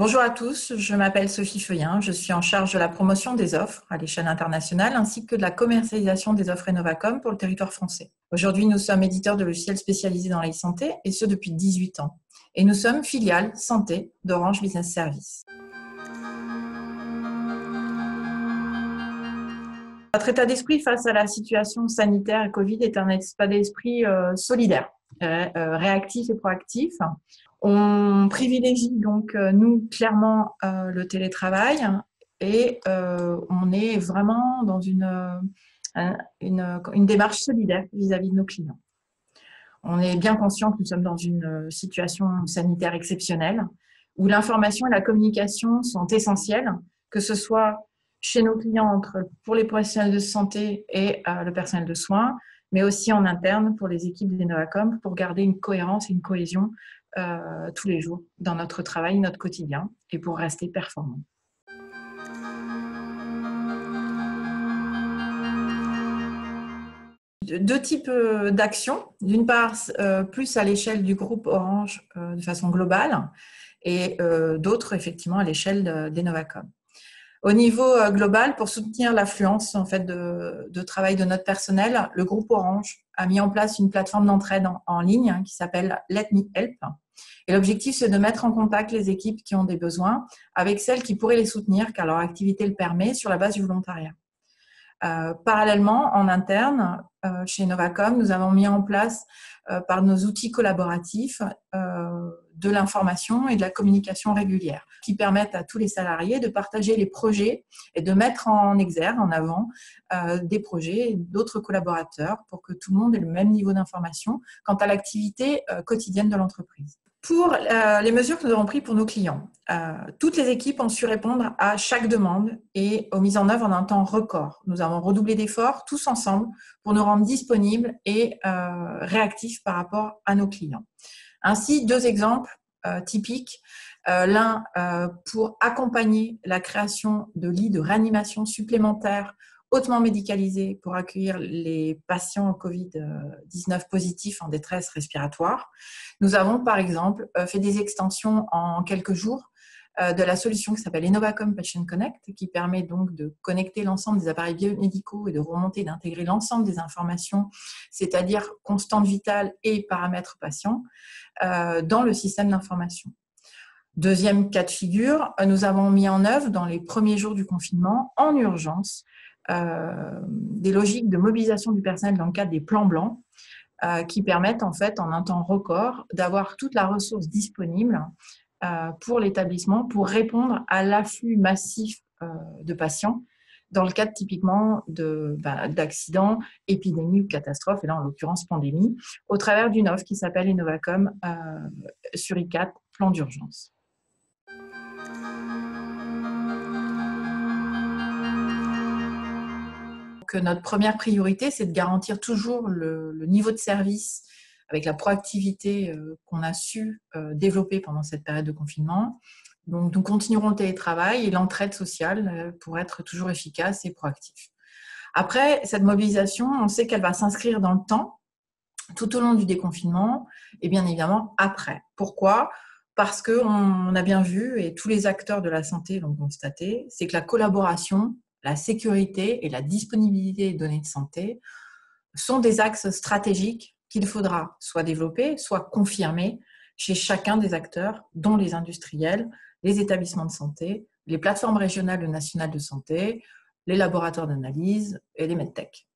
Bonjour à tous, je m'appelle Sophie Feuillin, je suis en charge de la promotion des offres à l'échelle internationale ainsi que de la commercialisation des offres Enovacom pour le territoire français. Aujourd'hui, nous sommes éditeurs de logiciels spécialisés dans l'e-santé et ce depuis 18 ans. Et nous sommes filiale santé d'Orange Business Services. Notre état d'esprit face à la situation sanitaire et Covid est un état d'esprit solidaire, réactif et proactif. On privilégie donc, nous, clairement, le télétravail et on est vraiment dans une démarche solidaire vis-à-vis de nos clients. On est bien conscient que nous sommes dans une situation sanitaire exceptionnelle où l'information et la communication sont essentielles, que ce soit chez nos clients pour les professionnels de santé et le personnel de soins, mais aussi en interne pour les équipes d'Enovacom pour garder une cohérence et une cohésion tous les jours dans notre travail, notre quotidien et pour rester performants. Deux types d'actions. D'une part, plus à l'échelle du groupe Orange de façon globale et d'autres effectivement à l'échelle d'Enovacom. Au niveau global, pour soutenir l'affluence en fait, de travail de notre personnel, le groupe Orange a mis en place une plateforme d'entraide en ligne qui s'appelle Let Me Help. Et l'objectif, c'est de mettre en contact les équipes qui ont des besoins avec celles qui pourraient les soutenir car leur activité le permet sur la base du volontariat. Parallèlement, en interne, chez Enovacom, nous avons mis en place par nos outils collaboratifs de l'information et de la communication régulière qui permettent à tous les salariés de partager les projets et de mettre en exergue, en avant, des projets d'autres collaborateurs pour que tout le monde ait le même niveau d'information quant à l'activité quotidienne de l'entreprise. Pour les mesures que nous avons prises pour nos clients, toutes les équipes ont su répondre à chaque demande et aux mises en œuvre en un temps record. Nous avons redoublé d'efforts tous ensemble pour nous rendre disponibles et réactifs par rapport à nos clients. Ainsi, deux exemples typiques. L'un pour accompagner la création de lits de réanimation supplémentaires hautement médicalisés pour accueillir les patients Covid-19 positifs en détresse respiratoire. Nous avons par exemple fait des extensions en quelques jours de la solution qui s'appelle Enovacom Patient Connect, qui permet donc de connecter l'ensemble des appareils biomédicaux et de remonter, d'intégrer l'ensemble des informations, c'est-à-dire constante vitale et paramètres patients, dans le système d'information. Deuxième cas de figure, nous avons mis en œuvre dans les premiers jours du confinement, en urgence, des logiques de mobilisation du personnel dans le cadre des plans blancs qui permettent en fait en un temps record d'avoir toute la ressource disponible pour l'établissement pour répondre à l'afflux massif de patients dans le cadre typiquement d'accidents, épidémies ou catastrophes, et là en l'occurrence pandémie, au travers d'une offre qui s'appelle Enovacom sur I4, plan d'urgence. Notre première priorité, c'est de garantir toujours le niveau de service avec la proactivité qu'on a su développer pendant cette période de confinement. Donc, nous continuerons le télétravail et l'entraide sociale pour être toujours efficace et proactif. Après, cette mobilisation, on sait qu'elle va s'inscrire dans le temps, tout au long du déconfinement et bien évidemment après. Pourquoi ? Parce qu'on a bien vu, et tous les acteurs de la santé l'ont constaté, c'est que la collaboration, la sécurité et la disponibilité des données de santé sont des axes stratégiques qu'il faudra soit développer, soit confirmer chez chacun des acteurs, dont les industriels, les établissements de santé, les plateformes régionales ou nationales de santé, les laboratoires d'analyse et les medtech.